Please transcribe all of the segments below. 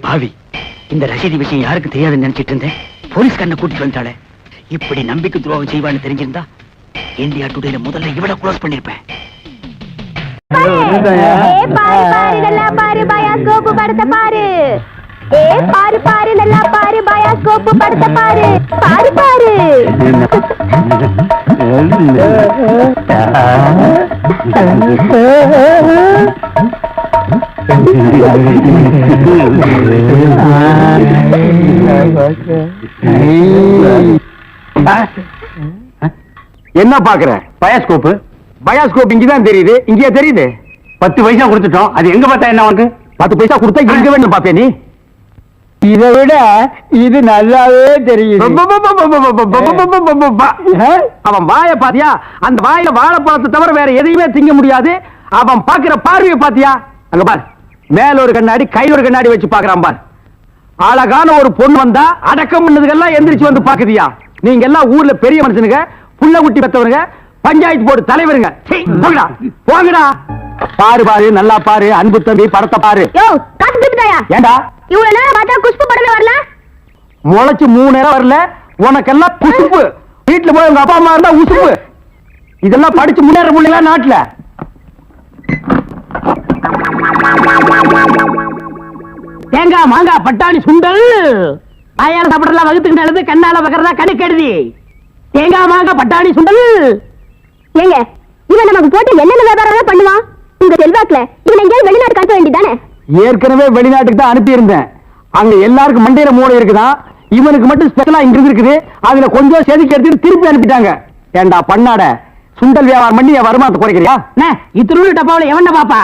பாவி, இந்த ரசீதி விஷயம் யாருக்கு தெரியாதுன்னு நினைச்சிட்டு இருந்தேன். போலீஸ்காரனை கூட்டிட்டு வந்தாளே. இப்படி நம்பிக்கை துரோகம் செய்வான்னு தெரிஞ்சிருந்தா இந்தியா டுடேல முதல்ல இவள க்ளோஸ் பண்ணிருப்பேன். பாரு பாரு நல்லா பாரு, பயாஸ்கோப் படத்தை பாரு, பாரு பாரு. என்ன பாக்குற? பயாஸ்கோப். பயாஸ்கோப் இங்கதான் தெரியுது. இங்கேயே தெரியுது. 10 பைசா கொடுத்துட்டோம். அது எங்க பார்த்தா என்ன வந்து? 10 பைசா கொடுத்தா எங்க வேணும் பாப்பே நீ? இதை விட இது நல்லாவே தெரியுது. அவன் வாய பாத்தியா? அந்த வாயில வாழைப்பழத்தை தவிர வேற எதையுமே திங்க முடியாது. அவன் பாக்குற பார்வையை பாத்தியா? அங்க பாரு, மேல ஒரு கண்ணாடி கையில ஒரு கண்ணாடி வச்சு பாக்குறான் பாரு. அழகான ஒரு பொண்ணு வந்தா அடக்கம் பண்ணதுக்கெல்லாம் எந்திரிச்சு வந்து பாக்குதியா? நீங்க எல்லாம் ஊர்ல பெரிய மனுஷனுங்க, புள்ள குட்டி பெத்தவனுங்க, பஞ்சாயத்து போர்டு தலைவருங்க. போங்கடா போங்கடா. பாரு பாரு, நல்லா பாரு. அன்பு தம்பி படத்தை பாரு. ஏண்டா இவ்வளவு நேரம் பார்த்தா குஷ்பு படமே வரல? முளைச்சு 3 நேரம் வரல. உனக்கெல்லாம் குசுப்பு. வீட்டுல போய் உங்க அப்பா அம்மா இருந்தா உசுப்பு. இதெல்லாம் படிச்சு முன்னேற முடியல நாட்டுல. தேங்காய் மாங்காய் பட்டாணி சுண்டல் ஆயால சாப்பிடலாம். வகுத்துக்கு நல்லது, கண்ணால பக்கறதா கடுக்கெடுதி. தேங்காய் மாங்காய் பட்டாணி சுண்டல். ஏங்க, இவன் நமக்கு போட்டு என்னென்ன வியாபாரம் பண்ணுவான்? உங்க செல்வாக்குல இவன் எங்கேயாவது வெளிநாட்டுக்கு அனுப்ப வேண்டியதானே? ஏற்கனவே வெளிநாட்டுக்கு தான் அனுப்பி இருந்தேன். அங்க எல்லாருக்கும் மண்டையில மூளை இருக்குதான். இவனுக்கு மட்டும் ஸ்பெஷலா இங்க இருக்கு. அதுல கொஞ்சம் செதுக்கி எடுத்துட்டு திருப்பி அனுப்பிட்டாங்க. ஏண்டா பண்ணாட, சுண்டல் வியாபாரம் பண்ணி என் வருமானத்தை குறைக்கிறியா? இத்தனை டப்பாவில் எவன்டா பாப்பா?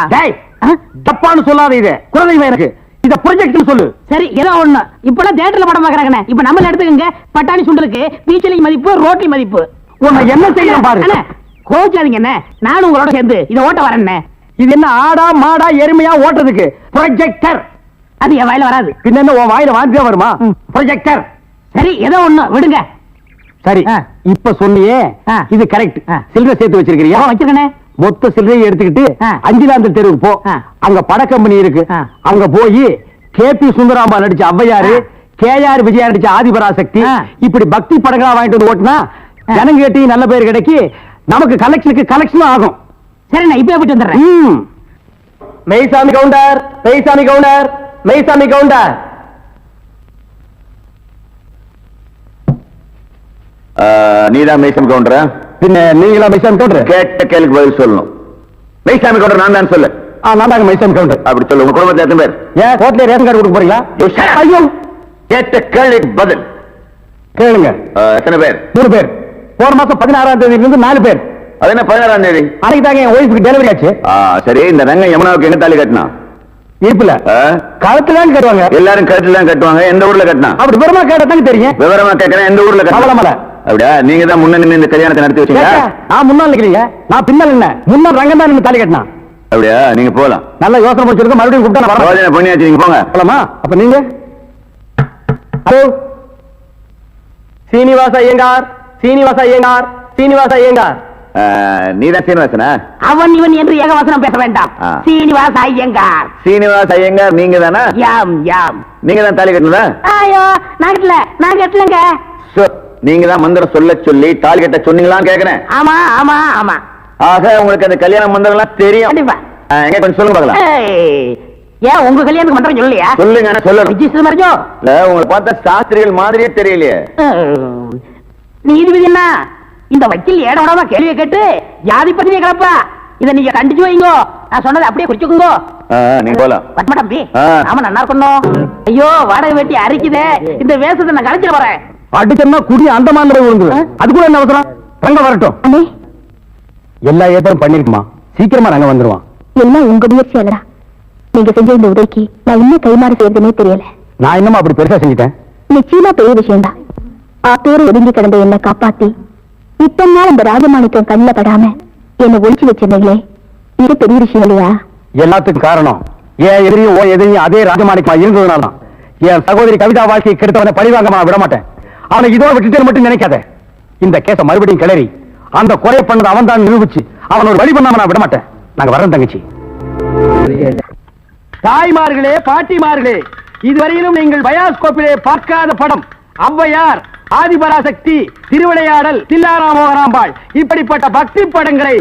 டப்பான்னு சொல்லாத, இது குலதெய்வம் எனக்கு. இத ப்ரொஜெக்ட் சொல்லு. சரி, ஏதோ ஒண்ணு. இப்பெல்லாம் தியேட்டர்ல படம் பாக்குறாங்க. இப்ப நம்மள எடுத்துக்கங்க. பட்டாணி சுண்டலுக்கு பீச்சலி மதிப்பு, ரோட்டி மதிப்பு. உன்னை என்ன செய்யணும் பாரு. கோச்சாதீங்க என்ன, நானும் உங்களோட சேர்ந்து இதை ஓட்ட வரேன். இது என்ன ஆடா மாடா எருமையா ஓட்டுறதுக்கு? ப்ரொஜெக்டர். அது என் வாயில வராது. பின்ன உன் வாயில வாந்தியா வருமா? ப்ரொஜெக்டர். சரி, ஏதோ ஒண்ணு விடுங்க. சரி, இப்ப சொன்னியே இது கரெக்ட். சில்லறை சேர்த்து வச்சிருக்கிறியா? வச்சிருக்கேன். மொத்த சில்லறையை எடுத்துக்கிட்டு அஞ்சிலாந்த தெருவுக்கு போ. அங்க பட கம்பெனி இருக்கு. அங்க போய் கேபி சுந்தராம்பா நடிச்ச ஔவையாரு, கேஆர் விஜயா நடிச்ச ஆதிபராசக்தி, இப்படி பக்தி படங்களா வாங்கிட்டு வந்து ஓட்டுனா ஜனங்க கேட்டி நல்ல பேர் கிடைக்கி, நமக்கு கலெக்ஷனும் ஆகும். சரி, நான் இப்ப போயிட்டு வந்துடுறேன். மெய்சாமி கவுண்டர், மெய்சாமி கவுண்டர், மெய்சாமி கவுண்டர். நீதான் மெய்சாமி கவுண்டரா? பின்ன நீங்களா மெய்சாமி கவுண்டர்? கேட்ட கேள்விக்கு பதில் சொல்லணும். மெய்சாமி கவுண்டர் நான் தான் சொல்லு. நான் தாங்க மெய்சாமி கவுண்டர். அப்படி சொல்லு. உங்க குடும்பத்தில் எத்தனை பேர்? ஏன் கோர்ட்ல ரேஷன் கார்டு கொடுக்க போறீங்களா? ஐயோ, கேட்ட கேள்விக்கு பதில் கேளுங்க. எத்தனை பேர்? 3 பேர். போன மாசம் 16ஆம் தேதியில இருந்து 4 பேர். அது என்ன 16ஆம் தேதி? அன்னைக்கு தாங்க என் ஒய்ஃபுக்கு டெலிவரி ஆச்சு. சரி, இந்த ரங்க யமுனாவுக்கு எங்க தாலி கட்டினா? இருப்புல கழுத்துல கட்டுவாங்க. எல்லாரும் கழுத்துல கட்டுவாங்க. எந்த ஊர்ல கட்டினா? அப்படி விவரமா கேட்டதாங்க தெரியும். விவரமா கேட்கிறேன். எந்த ஊர்ல கட்டல? அப்படியா? நீங்க தான் முன்ன நின்று இந்த கல்யாணத்தை நடத்தி வச்சீங்க. நான் முன்னாள் நிக்கிறீங்க, நான் பின்னால் என்ன? முன்னாள் ரங்கம் தான் நின்று தாலி கட்டினா. அப்படியா? நீங்க போலாம். நல்ல யோசனை முடிச்சிருக்க. மறுபடியும் கூப்பிட்டா யோசனை பண்ணியாச்சு. நீங்க போங்க. போலாமா? அப்ப நீங்க ஹலோ, சீனிவாச ஐயங்கார், சீனிவாச ஐயங்கார், சீனிவாச ஐயங்கார். நீதான் சீனிவாசனா? அவன் இவன் என்று ஏகவசனம் பேச வேண்டாம். சீனிவாச ஐயங்கார். சீனிவாச ஐயங்கார் நீங்க தானா? யாம் யாம். நீங்க தான் தாலி கட்டினதா? ஐயோ, நான் கட்டல, நான் கட்டலங்க. நீங்க தான் மந்திரம் சொல்ல சொல்லி தாலி கட்ட சொன்னீங்களான்னு கேக்குறேன். ஆமா ஆமா ஆமா. ஆக உங்களுக்கு அந்த கல்யாண மந்திரம் எல்லாம் தெரியும். கண்டிப்பா. எங்க கொஞ்சம் சொல்லுங்க பார்க்கலாம். ஏன் உங்க கல்யாணத்துக்கு மந்திரம் சொல்லலையா? சொல்லுங்க. சொல்லுங்க. மரிஜோ இல்ல, உங்களை பார்த்தா சாஸ்திரிகள் மாதிரியே தெரியலையே. நீதிபதி என்ன இந்த வக்கீல் ஏட விடாம கேள்வியை கேட்டு ஜாதி பத்தினியை கிளப்பா. இதை நீங்க கண்டிச்சு வைங்க. நான் சொன்னதை அப்படியே குறிச்சுக்குங்க. நீங்க போலாம். பத்மா தம்பி, ஆமா நல்லா இருக்கணும். ஐயோ, வாடகை வெட்டி அரிக்குதே. இந்த வேஷத்தை நான் கலைச்சிட வரேன். அடிச்சோம்னா குடி அந்த மாதிரி விழுந்து. அதுக்குள்ள என்ன அவசரம்? ரங்க வரட்டும். எல்லா ஏற்பாடும் பண்ணிருக்குமா? சீக்கிரமா ரங்க வந்துருவான். எல்லாம் உங்க முயற்சி அல்லடா. நீங்க செஞ்ச இந்த உதவிக்கு நான் இன்னும் கைமாறு செய்யறதுனே தெரியல. நான் என்னமா அப்படி பெருசா செஞ்சுட்டேன்? நிச்சயமா பெரிய விஷயம் தான். ஆத்தோடு ஒதுங்கி கிடந்த என்னை காப்பாத்தி இத்தனை நாள் அந்த ராஜமாணிக்கம் கண்ணில படாம என்னை ஒழிச்சு வச்சிருந்தீங்களே, இது பெரிய விஷயம் இல்லையா? எல்லாத்துக்கும் காரணம் ஏன் எதிரியும் ஓ எதிரியும் அதே ராஜமாணிக்கமா இருந்ததுனால. என் சகோதரி கவிதா வாழ்க்கையை கெடுத்தவனை பழிவாங்கமா விட மாட்டேன். அவனை இதோட விட்டுட்டு மட்டும் நினைக்காத. இந்த கேஸ மறுபடியும் கிளறி அந்த குறை பண்ணது அவன் தான் நிரூபிச்சு அவன் ஒரு வழி பண்ணாம நான் விட மாட்டேன். நாங்க வரோம் தங்கச்சி. தாய்மார்களே, பாட்டிமார்களே, இதுவரையிலும் நீங்கள் பயாஸ்கோப்பிலே பார்க்காத படம் ஔவையார், ஆதிபராசக்தி, திருவிளையாடல், தில்லாராமோகராம்பாள் இப்படிப்பட்ட பக்தி படங்களை,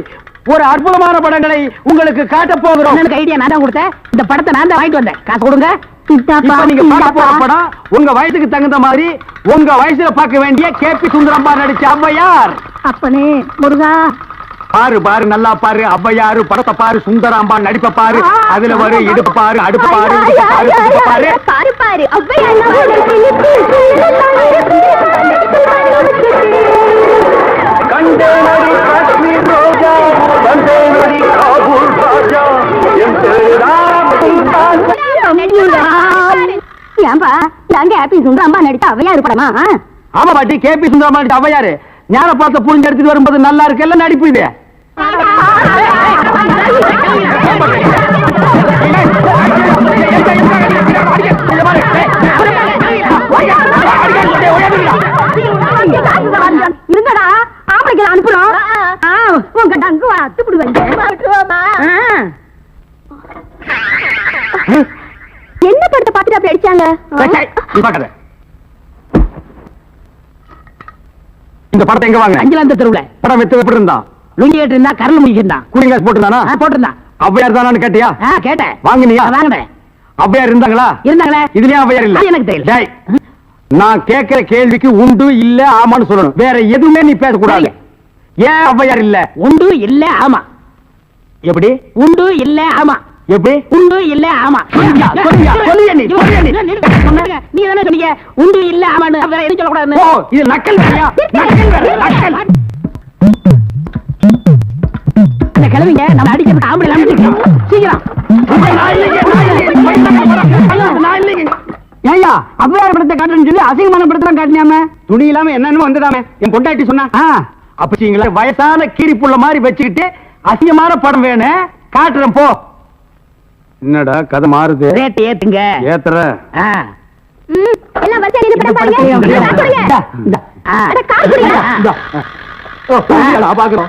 ஒரு அற்புதமான படங்களை உங்களுக்கு காட்ட போகிறோம். எனக்கு ஐடியா நான் தான் கொடுத்தேன். இந்த படத்தை நான் தான் வாங்கிட்டு வந்தேன். காசு கொடுங்க. இப்ப நீங்க பார்க்க போற படம் உங்க வயசுக்கு தகுந்த மாதிரி உங்க வயசுல பார்க்க வேண்டிய கேபி சுந்தரம்பா நடிச்ச ஔவையார். அப்பனே முருகா, பாரு பாரு நல்லா பாரு, ஔவையாரு படத்தை பாரு, சுந்தராம்பா நடிப்ப பாரு, அதுல வரு இடுப்பு பாரு, அடுப்பு பாரு, பாரு பாரு பாரு ஏன்பா எங்க ஹாப்பி சுந்தரம்பா நடித்த ஔவையார் படமா? ஆமா பாட்டி, கேபி சுந்தரம்பா நடிச்ச ஔவையாரு ஞான பார்த்த புரிஞ்சு எடுத்துட்டு வரும்போது நல்லா இருக்கு, எல்லாம் நடிப்பு இது. இருங்கடா, ஆம்பளைக்கு அனுப்புறோம். உங்க டங்கு அத்துப்பிடுவாங்க. என்ன படத்தை பார்த்துட்டு அப்படி அடிச்சாங்க? இந்த படத்தை எங்க வாங்க? அஞ்சலாந்த தெருவுல. படம் வித்து எப்படி இருந்தான்? லுங்கி கேட்டு இருந்தா, கரல் முடிக்கிட்டு இருந்தான். கூலிங் கிளாஸ் போட்டுருந்தானா? போட்டிருந்தான். ஔவையார் தானான்னு கேட்டியா? கேட்டேன். வாங்கினியா? வாங்கினேன். ஔவையார் இருந்தாங்களா? இருந்தாங்களே. இதுலயே ஔவையார் இல்ல? எனக்கு தெரியல. டேய், நான் கேட்கிற கேள்விக்கு உண்டு இல்ல ஆமான்னு சொல்லணும், வேற எதுவுமே நீ பேசக்கூடாது. ஏன் ஔவையார் இல்ல? உண்டு இல்ல ஆமா. எப்படி? உண்டு இல்ல ஆமா. எப்படி? உண்டு இல்ல ஆமா. சொல்லியா நீ? நீ தானே சொன்னீங்க உண்டு இல்ல ஆமான்னு, வேற எதுவும் சொல்லக்கூடாதுன்னு. ஓ, இது நக்கல் வேறையா? நக்கல் வேற, நக்கல். இந்த கிழவிங்க நம்ம அடிக்கிறதுக்கு ஆம்பளை அனுப்பிச்சிருக்கோம். சீக்கிரம். ஏய்யா, ஔவையார் படத்தை காட்டுறேன்னு சொல்லி அசிங்கமான படத்தை காட்டினாம, துணி இல்லாம என்னன்னு வந்துடாம என் பொண்டாட்டி சொன்னா. அப்ப வயசான கீரிப்புள்ள மாதிரி வச்சுக்கிட்டு அசிங்கமான படம் வேணும் காட்டுறேன் போ. என்னடா கதை மாறுது? ரேட் ஏத்துங்க. ஏத்துற எல்லாம் வரிசையா நின்னு படம் பாருங்க. அட கால் குடிங்க.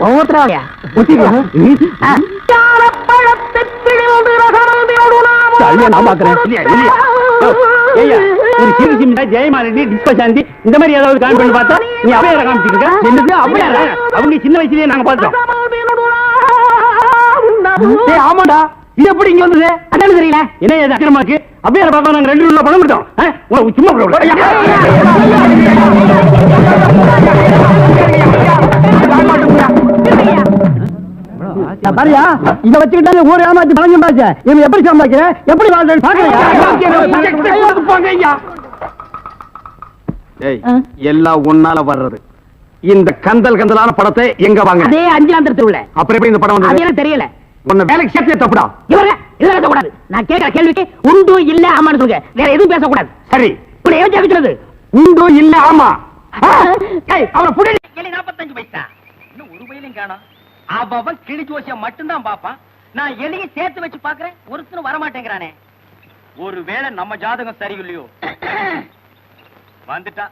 ஒவ்வொருத்தராவயா? ஜெயமாலினி, டிஸ்பசாந்தி இந்த மாதிரி ஏதாவது காமிச்சு பார்த்தா நீ ஔவையார காமிச்சிருக்க. அவங்க சின்ன வயசுலயே நாங்க பார்த்தோம். ஆமாடா, இது எப்படி இங்க வந்தது? அதான் தெரியல. என்ன இது அக்கிரமாக்கு? ஔவையார பாப்பா நாங்க 2 ரூபா பணம் கொடுத்தோம். சும்மா பாரியா, இத வச்சுக்கிட்டாங்க ஊர் ஏமாத்தி பணம் சம்பாதிச்ச. இவன் எப்படி சம்பாதிக்கிற, எப்படி வாழ்றேன்னு பாக்குறேன். எல்லாம் ஒன்னால வர்றது. இந்த கந்தல் கந்தலான படத்தை எங்க வாங்க? அதே அஞ்சலாந்தர் தெருவுல. அப்புறம் எப்படி இந்த படம் வந்தது? அது எனக்கு தெரியல. உன்னை வேலைக்கு சேர்த்து தப்புடா. இவரே இதெல்லாம் பேசக்கூடாது. நான் கேட்கிற கேள்விக்கு உண்டு இல்ல ஆமான்னு சொல்லுங்க, வேற எதுவும் பேசக்கூடாது. சரி, இப்படி ஏன் கேட்கிறது? உண்டு இல்ல ஆமா. அவரை புடி. 45 பைசா இன்னும் ஒரு பையிலும் காணோம். அவன் கிளி ஜோசியம் மட்டும்தான் பாப்பான். நான் எலியை சேர்த்து வச்சு பாக்குறேன், ஒருத்தனும் வரமாட்டேங்கிறானே. ஒருவேளை நம்ம ஜாதகம் சரியில்லையோ? வந்துட்டா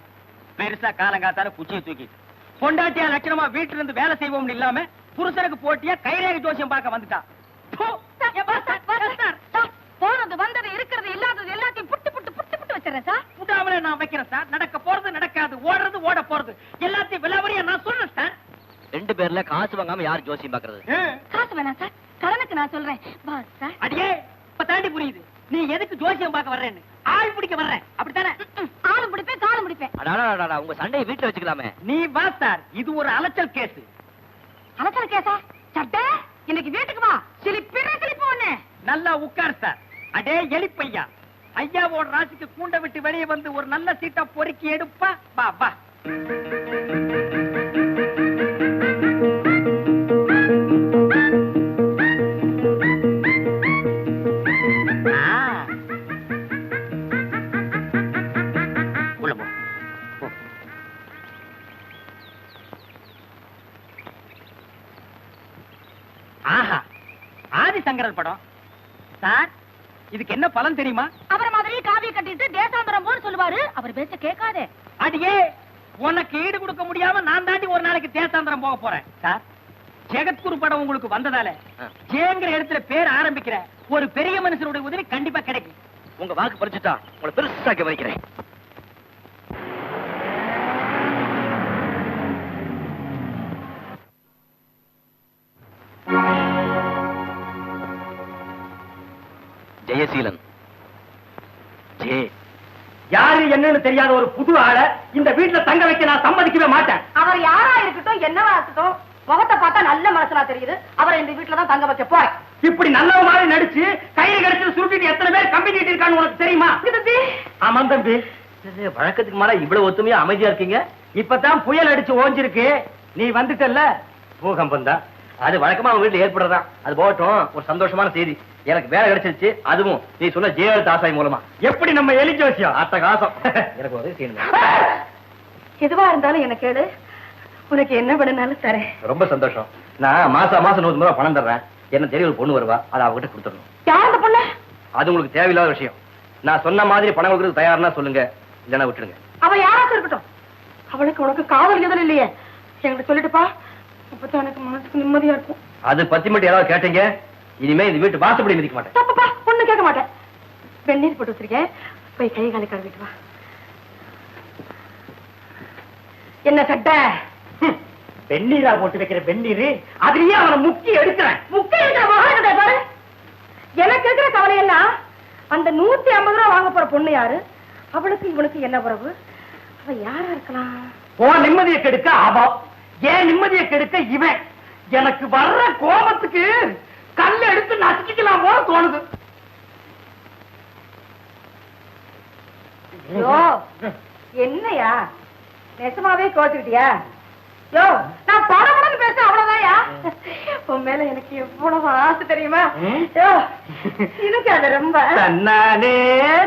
பெருசா காலங்காத்தால குச்சியை தூக்கி பொண்டாட்டியா லட்சணமா வீட்டுல இருந்து வேலை செய்வோம்னு இல்லாம புருஷனுக்கு போட்டியா கைரேகை ஜோசியம் பார்க்க வந்துட்டா. போனது வந்தது இருக்கிறது இல்லாதது எல்லாத்தையும் புட்டு புட்டு புட்டு புட்டு வச்சிடறேன் சார். புட்டாமலே நான் வைக்கிறேன் சார். நடக்க போறது நடக்காது, ஓடுறது ஓட போறது எல்லாத்தையும் விலாவரியா நான் சொல்றேன் சார். 2 பேர்ல காசு வாங்காம யார் ஜோசியம் பாக்குறது? காசு வேணாம் சார், கடனுக்கு நான் சொல்றேன். Boss sir. அடியே, இப்ப தாண்டி புரியுது நீ எதுக்கு ஜோசியம் பார்க்க வர்றேன்னு. ஆள் பிடிக்க வர்றேன் அப்படித்தானே? ஆளும் பிடிப்பேன் காலம் பிடிப்பேன். அடாடா, உங்க சண்டையை வீட்டுல வச்சுக்கலாமே. நீ வா சார், இது ஒரு அலைச்சல் கேஸ். அலச்சல் கேசா? சட்டை இன்னைக்கு வீட்டுக்கு வா, சிலிப்பு ஒண்ணு. நல்லா உட்கார் சார். அடே எலிப்பையா, ஐயாவோட ராசிக்கு கூண்ட விட்டு வெளியே வந்து ஒரு நல்ல சீட்டா பொறுக்கி எடுப்பா. வா வா. உள்ள போ. ஆஹா, ஆதிசங்கரர் படம் சார். இதுக்கு என்ன பலன் தெரியுமா? அவர் மாதிரி காவிய கட்டிட்டு தேசாந்தரம் போன்னு சொல்லுவாரு. அவர் பேச்ச கேட்காதே. அடியே, உனக்கு ஈடு கொடுக்க முடியாம நான் தாண்டி ஒரு நாளைக்கு தேசாந்தரம் போக போறேன் சார். ஜெகத்குரு படம் உங்களுக்கு வந்ததால ஜேங்கிற இடத்துல பேர் ஆரம்பிக்கிற ஒரு பெரிய மனுஷனுடைய உதவி கண்டிப்பா கிடைக்கும். உங்க வாக்கு பறிச்சுட்டா உங்களை பெருசாக்க வைக்கிறேன். ஜெயசீலன். யாரு என்னன்னு தெரியாத ஒரு புது ஆளை இந்த வீட்டுல தங்க வைக்க நான் சம்மதிக்கவே மாட்டேன். அவர் யாரா இருக்கட்டும் என்னவா இருக்கட்டும் முகத்தை பார்த்தா நல்ல மனசுனா தெரியுது. அவரை இந்த வீட்டுல தான் தங்க வைக்க போறேன். இப்படி நல்ல மாதிரி நடிச்சு கையில கிடைச்சு சுருட்டிட்டு எத்தனை பேர் கம்பி நீட்டி இருக்கான்னு உனக்கு தெரியுமா? ஆமா தம்பி, வழக்கத்துக்கு மேல இவ்வளவு ஒத்துமையா அமைதியா இருக்கீங்க. இப்பதான் புயல் அடிச்சு ஓஞ்சிருக்கு. நீ வந்துட்டல்ல, பூகம்பம் தான் அது வழக்கமா அவங்க வீட்டுல ஏற்படுறதா. அது போகட்டும், ஒரு சந்தோஷமான செய்தி. எனக்கு வேலை கிடைச்சிருச்சு, அதுவும் நீ சொன்ன ஜெயலலிதா ஆசாய் மூலமா. எப்படி நம்ம எலிக்க விஷயம்? அத்த காசம் எனக்கு உதவி செய்யணும். எதுவா இருந்தாலும் எனக்கு கேளு, உனக்கு என்ன பண்ணனாலும் தரேன். ரொம்ப சந்தோஷம். நான் மாசம் 100 ரூபாய் பணம் தர்றேன். என்ன தெரிய ஒரு பொண்ணு வருவா, அதை அவகிட்ட கொடுத்துடணும். யார் அந்த பொண்ணு? அது உங்களுக்கு தேவையில்லாத விஷயம். நான் சொன்ன மாதிரி பணம் கொடுக்கறது தயார்னா சொல்லுங்க, இல்லைன்னா விட்டுடுங்க. அவ யாராச்சும் இருக்கட்டும், அவளுக்கு உனக்கு காதல் எதுவும் இல்லையே, என்கிட்ட சொல்லிட்டுப்பா. அப்பதான் எனக்கு மனசுக்கு நிம்மதியா இருக்கும். அது பத்தி மட்டும் ஏதாவது கேட்டீங்க, இனிமே இந்த வீட்டு வாசப்படி மிதிக்க மாட்டேன். தப்புப்பா, ஒண்ணு கேட்க மாட்டேன். வெந்நீர் போட்டு வச்சிருக்கேன், போய் கை காலை கழுவிட்டு வா. என்ன சட்டை? வெந்நீரா போட்டு வைக்கிற வெந்நீர், அதுலயே அவனை முக்கி எடுக்கிறேன். முக்கை இருக்கிற மகானத்தை பாரு. எனக்கு இருக்கிற கவலையெல்லாம் அந்த 150 ரூபா வாங்க போற பொண்ணு யாரு, அவளுக்கு இவனுக்கு என்ன உறவு, அவ யாரா இருக்கலாம்? உன் நிம்மதியை கெடுக்க அவ, ஏன் நிம்மதியை கெடுக்க இவன். எனக்கு வர்ற கோபத்துக்கு கல்ல எடுத்து நசுக்கிக்கலாம் போல தோணுது. யோ, என்னையா நெசமாவே கோச்சுக்கிட்டியா? யோ, நான் படபடன்னு பேச அவ்வளவுதான்யா. உன் மேல எனக்கு எவ்வளவு ஆசை தெரியுமா? யோ, எனக்கு அது ரொம்ப தன்னானே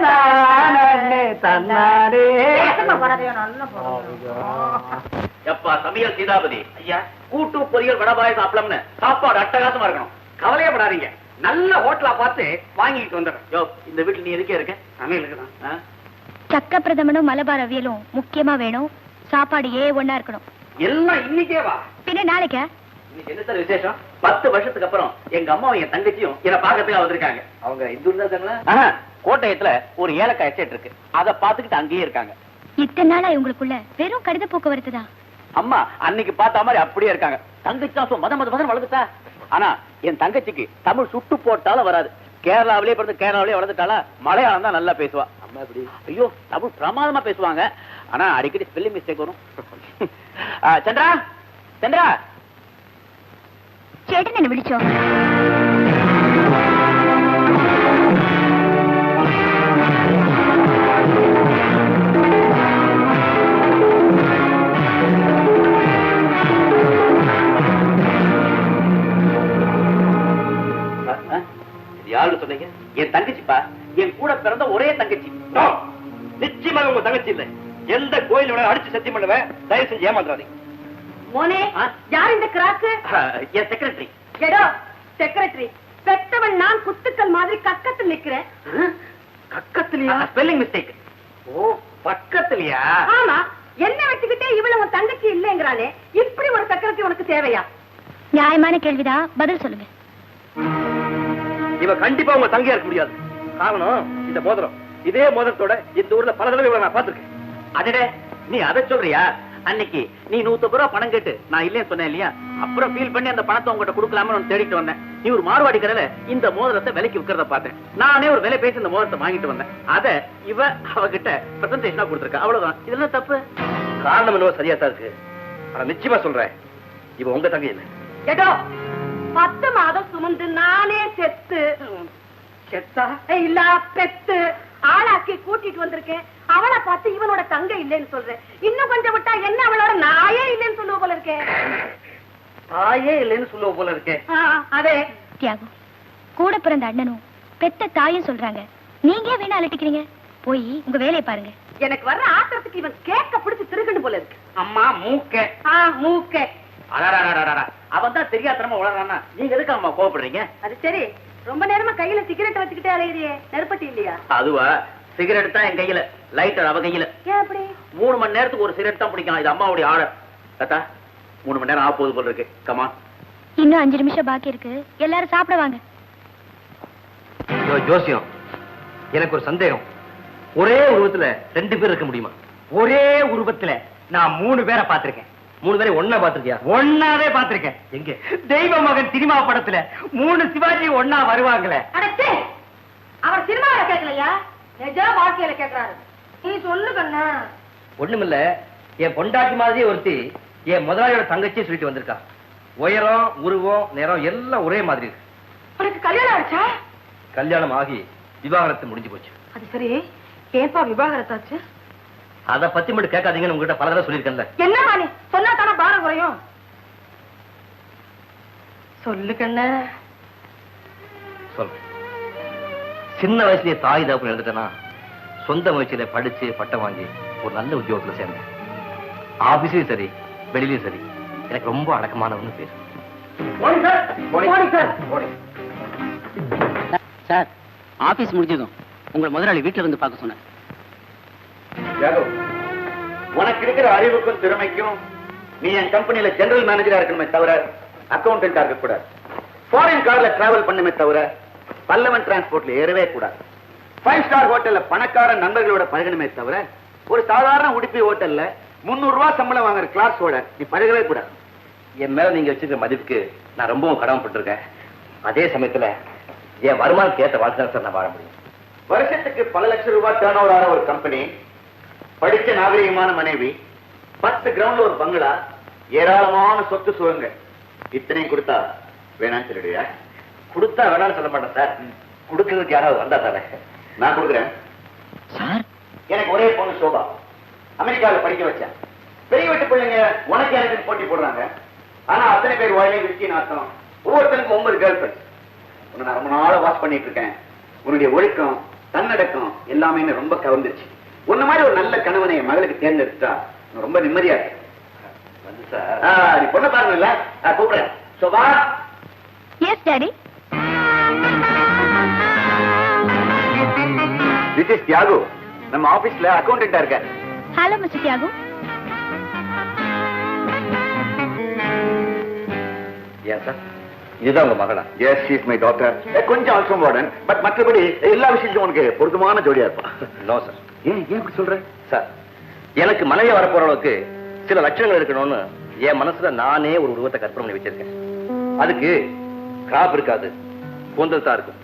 நானே தன்னானே. நெசமா போறாதையோ, நல்லா போறோம். எப்பா சமையல் சீதாபதி ஐயா, கூட்டு பொரியல் வடபாயசம் அப்பளம்னு சாப்பாடு அட்டகாசமா இருக்கணும். கவலையப்படாதீங்க, நல்ல ஹோட்டலா பார்த்து வாங்கிட்டு வந்துடுறேன். யோ, இந்த வீட்டுல நீ எதுக்கே இருக்க? சமையலுக்கு தான். சக்க பிரதமனும் மலபார் அவியலும் முக்கியமா வேணும். சாப்பாடு ஒண்ணா இருக்கணும். எல்லாம் இன்னைக்கே வா. பின்ன நாளைக்கா? இன்னைக்கு என்ன சார் விசேஷம்? 10 வருஷத்துக்கு அப்புறம் எங்க அம்மாவும் என் தங்கச்சியும் என்ன பாக்கிறதுக்கு வந்திருக்காங்க. அவங்க இந்த ஊர்ல இருக்காங்களா? கோட்டயத்துல ஒரு ஏலக்காய் எஸ்டேட் இருக்கு, அதை பாத்துக்கிட்டு அங்கேயே இருக்காங்க. இத்தனை நாளா இவங்களுக்குள்ள வெறும் கடித போக்குவரத்து தான். அம்மா அன்னைக்கு பார்த்த மாதிரி அப்படியே இருக்காங்க. தங்கச்சி தான் மத மத மதம் வளர்ந்துட்டா. ஆனா என் தங்கச்சிக்கு தமிழ் சுட்டு போட்டாலும் வராது. கேரளாவிலே பிறந்து கேரளாவிலே வளர்ந்துட்டாளா, மலையாளம் தான் நல்லா பேசுவா. அம்மா எப்படி? ஐயோ, தமிழ் பிரமாதமா பேசுவாங்க. ஆனா அடிக்கடி ஸ்பெல்லிங் மிஸ்டேக் வரும். சந்திரா, சந்திரா. சேட்டன் என்ன விழிச்சோம்? யாரு சொன்னீங்க? என் தங்கச்சிப்பா, என் கூட பிறந்த ஒரே தங்கச்சி. நிச்சயமாக உங்க தங்கச்சி இல்ல. எந்த கோயிலோட அடிச்சு சத்தியம் பண்ணுவேன். தயவு செஞ்சு ஏமாந்துறாதீங்க. மோனே, யார் இந்த கிராக்கு? என் செக்ரட்டரி. எடோ, செக்ரட்டரி பெத்தவன் நான் குத்துக்கள் மாதிரி கக்கத்தில் நிக்கிறேன். பக்கத்துலயா? Spelling mistake. ஓ, பக்கத்துலயா? ஆமா, என்ன வச்சுக்கிட்டே இவ்வளவு உன் தங்கச்சி இல்லைங்கிறானே, இப்படி ஒரு செக்ரட்டரி உனக்கு தேவையா? நியாயமான கேள்விதான், பதில் சொல்லுங்க. இவ கண்டிப்பா உங்க தங்கையா இருக்க முடியாது. காரணம் இந்த மோதிரம். இதே மோதிரத்தோட இந்த ஊர்ல பல தடவை இவளை நான் பார்த்திருக்கேன். அதே நீ அதை சொல்றியா? அன்னைக்கு நீ 150 ரூபாய் பணம் கேட்டு நான் இல்லைன்னு சொன்னேன் இல்லையா? அப்புறம் ஃபீல் பண்ணி அந்த பணத்தை உங்ககிட்ட கொடுக்கலாம்னு தேடிட்டு வந்தேன். நீ ஒரு மார்வாடி கடையில இந்த மோதிரத்தை விலைக்கு விற்கிறத பார்த்தேன். நானே ஒரு விலை பேசி இந்த மோதிரத்தை வாங்கிட்டு வந்தேன். அத இவ அவகிட்ட பிரசன்டேஷனா கொடுத்துருக்க. அவ்வளவுதான். இதெல்லாம் தப்பு. காரணம் என்னவோ சரியா தான் இருக்கு. ஆனா நிச்சயமா சொல்றேன், இவ உங்க தங்கை இல்லை. எடோ, 10 மாதம் சுமந்து நானே செத்து செத்தா இல்ல பெத்து ஆளாக்கி கூட்டிட்டு வந்திருக்கேன். அவளை பார்த்து இவனோட தங்கை இல்லைன்னு சொல்றேன். இன்னும் கொஞ்சம் விட்டா என்ன அவளோட நாயே இல்லைன்னு சொல்லுவ போல இருக்கேன். தாயே இல்லைன்னு சொல்லுவ போல இருக்கேன். அதே தியாகம், கூட பிறந்த அண்ணனும் பெத்த தாயும் சொல்றாங்க. நீங்க ஏன் வீணா அலட்டிக்கிறீங்க? போய் உங்க வேலையை பாருங்க. எனக்கு வர்ற ஆத்திரத்துக்கு இவன் கேக்க பிடிச்சு திருகணும் போல இருக்கு. அம்மா மூக்க மூக்க. அவன் தான் தெரியாதனமா வளர்றானா, நீங்க எதுக்கு அம்மா கோவப்படுறீங்க? அது சரி, ரொம்ப நேரமா கையில சிகரெட் வச்சுக்கிட்டே அலையிறியே, நெருப்பட்டி இல்லையா? அதுவா, சிகரெட் தான் என் கையில, லைட்டர் அவ கையில. ஏன் அப்படி? 3 மணி நேரத்துக்கு ஒரு சிகரெட் தான் பிடிக்கும். இது அம்மாவுடைய ஆர்டர். தாத்தா, 3 மணி நேரம் ஆப்போது போல இருக்கு. கமா. இன்னும் 5 நிமிஷம் பாக்கி இருக்கு. எல்லாரும் சாப்பிட வாங்க. ஜோசியம், எனக்கு ஒரு சந்தேகம். ஒரே உருவத்துல 2 பேர் இருக்க முடியுமா? ஒரே உருவத்துல நான் 3 பேரை பார்த்திருக்கேன். 3 பேரை ஒண்ணா பாத்திருக்கியா? ஒன்னாவே பார்த்திருக்கேன். எங்க? தெய்வ மகன் சினிமா படத்துல 3 சிவாஜி ஒன்னா வருவாங்களே. அடச்சே, அவர் சினிமாவில கேட்கலையா, நிஜ வாழ்க்கையில கேட்கிறாரு. நீ சொல்லு கண்ணா. ஒண்ணுமில்ல, என் பொண்டாட்டி மாதிரி ஒருத்தி என் முதலாளியோட தங்கச்சியை சொல்லிட்டு வந்திருக்கா. உயரம், உருவம், நிறம் எல்லாம் ஒரே மாதிரி இருக்கு. உனக்கு கல்யாணம் ஆச்சா? கல்யாணம் ஆகி விவாகரத்து முடிஞ்சு போச்சு. அது சரி, ஏன்பா விவாகரத்தாச்சு? அத பத்தி மட்டும் கேட்காதீங்கன்னு உங்ககிட்ட பல தடவை சொல்லியிருக்கேன்ல. என்னமா நீ சொன்னா தானே பாரம் குறையும். சொல்லு கண்ணா. சொல்றேன். சின்ன வயசுலயே தாய் தகப்பன் எழுந்துட்டேன்னா சொந்த முயற்சியில படிச்சு பட்டம் வாங்கி ஒரு நல்ல உத்தியோகத்துல சேர்ந்தேன். ஆபீஸ்லயும் சரி, வெளியிலயும் சரி, எனக்கு ரொம்ப அடக்கமானவன்னு பேரு. சார், ஆபீஸ் முடிஞ்சதும் உங்க முதலாளி வீட்டுல வந்து பார்க்க சொன்னார். உனக்கு இருக்கிற அறிவுக்கும் திறமைக்கும் நீ என் கம்பெனியில ஜெனரல் மேனேஜரா இருக்கணுமே தவிர அக்கௌண்டன்டா இருக்க கூடாது. ஃபாரின் கார்ல டிராவல் பண்ணுமே தவிர பல்லவன் டிரான்ஸ்போர்ட்ல ஏறவே கூடாது. 5 ஸ்டார் ஹோட்டல்ல பணக்கார நண்பர்களோட பழகணுமே தவிர ஒரு சாதாரண உடுப்பி ஹோட்டல்ல 300 ரூபாய் சம்பளம் வாங்குற கிளாஸோட நீ பழகவே கூடாது. என் மேல நீங்க வச்சிருக்க மதிப்புக்கு நான் ரொம்பவும் கடமைப்பட்டிருக்கேன். அதே சமயத்துல என் வருமானத்துக்கு ஏற்ற வாழ்க்கை சார் நான் வாழ முடியும். வருஷத்துக்கு பல லட்சம் ரூபாய் டர்ன் ஓவர் ஆன ஒரு கம்பெனி, படிச்ச நாகரிகமான மனைவி, 10 கிரவுண்ட்ல ஒரு பங்களா, ஏராளமான சொத்து சுகங்கள், இத்தனையும் கொடுத்தா வேணான்னு சொல்லிடுவியா? கொடுத்தா வேணாம்னு சொல்ல மாட்டேன் சார். கொடுக்கறதுக்கு யாராவது வந்தா தானே. நான் கொடுக்குறேன் சார், எனக்கு ஒரே பொண்ணு சோபா, அமெரிக்காவில் படிக்க வச்சேன். பெரிய வீட்டு பிள்ளைங்க உனக்கு எனக்கு போட்டி போடுறாங்க. ஆனா அத்தனை பேர் வாயிலே விருச்சி நாட்டம், ஒவ்வொருத்தருக்கும் 9 கேர்ள் ஃபிரெண்ட்ஸ். உன்னை நான் ரொம்ப நாளா வாட்ச் பண்ணிட்டு இருக்கேன். உன்னுடைய ஒழுக்கம், தன்னடக்கம் எல்லாமே என்ன ரொம்ப கவர்ந்துருச்சு. உன்ன மாதிரி ஒரு நல்ல கணவனை என் மகளுக்கு தேர்ந்தெடுத்தா நான் ரொம்ப நிம்மதியா இருக்கேன். வந்து சார், நீ பொண்ணை பாருங்கல்ல, கூப்பிடுறேன். Sofa. Yes daddy. This is Thiyagu, நம்ம ஆபீஸ்ல அக்கௌண்டன்டா இருக்காரு. Hello mister Thiyagu. ஏன் சார், இதுதான் உங்க மகளா? Yes, she is my daughter. கொஞ்சம் also modern, but மற்றபடி எல்லா விஷயத்தையும் உனக்கு பொருத்தமான ஜோடியா இருப்பா. No sir. ஏன் இப்படி சொல்ற? சார், எனக்கு மனைவி வரப்போற அளவுக்கு சில லட்சணங்கள் இருக்கணும்னு என் மனசுல நானே ஒரு உருவத்தை கற்பனை பண்ணி வச்சிருக்கேன். அதுக்கு கிராப் இருக்காது, கூந்தல் தான் இருக்கும்,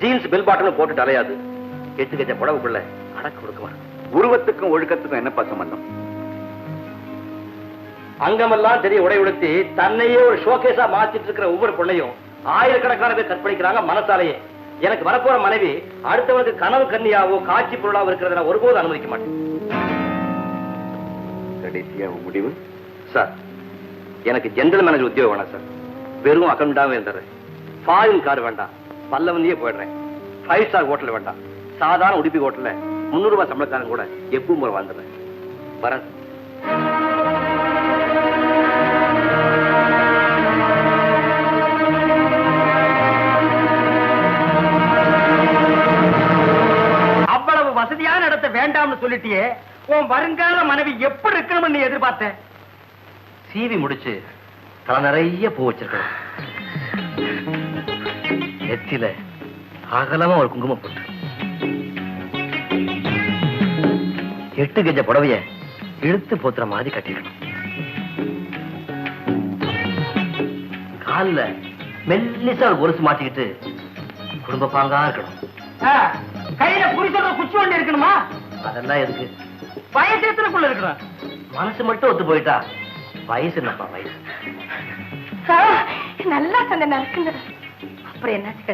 ஜீன்ஸ் பெல் பாட்டலும் போட்டு அலையாது, 8 கஜ புடவுக்குள்ள அடக்க கொடுக்குமா. உருவத்துக்கும் ஒழுக்கத்துக்கும் என்னப்பா சம்பந்தம்? அங்கமெல்லாம் தெரிய உடை உடுத்தி தன்னையே ஒரு ஷோகேஸா மாத்திட்டு இருக்கிற ஒவ்வொரு பொண்ணையும் ஆயிரக்கணக்கான பேர் கற்பழிக்கிறாங்க மனசாலேயே. எனக்கு வரப்போற மனைவி அடுத்தவனுக்கு கனவு கன்னியாவோ காட்சி பொருளாவோ இருக்கிறத நான் ஒருபோது அனுமதிக்க மாட்டேன். கடைசியா முடிவு? சார், எனக்கு ஜெனரல் மேனேஜர் உத்தியோகம் வேணாம் சார். வெறும் அக்கௌண்டாவே இருந்துறேன். ஃபாரின் கார் வேண்டாம், பல்லவன்லயே போயிடுறேன். 5 ஸ்டார் ஹோட்டல் வேண்டாம், சாதாரண உடுப்பி ஹோட்டல்ல 300 ரூபாய் சம்பளக்காரன் கூட எப்பவும் போய் வாழ்ந்துடுறேன். வரேன். அவ்வளவு வசதியான இடத்தை வேண்டாம்னு சொல்லிட்டியே, உன் வருங்கால மனைவி எப்படி இருக்கணும்னு நீ எதிர்பார்த்த? சீவி முடிச்சு தலை நிறைய பூ வச்சிருக்கேன். நெத்தியில அகலமா ஒரு குங்குமம் போட்டு 8 கஜ புடவைய இழுத்து போத்துற மாதிரி கட்டிக்கணும். கால்ல மெல்லிசா ஒரு கொலுசு மாட்டிக்கிட்டு குடும்ப பாங்கா இருக்கணும். கையில புரிசோட குச்சி வண்டி இருக்கணுமா? அதெல்லாம் எதுக்கு? வயசு எத்தனைக்குள்ள இருக்கணும்? மனசு மட்டும் ஒத்து போயிட்டா வயசு என்னப்பா வயசு? நல்லா சொன்ன நடக்குங்க. அப்புறம் என்னாச்சு?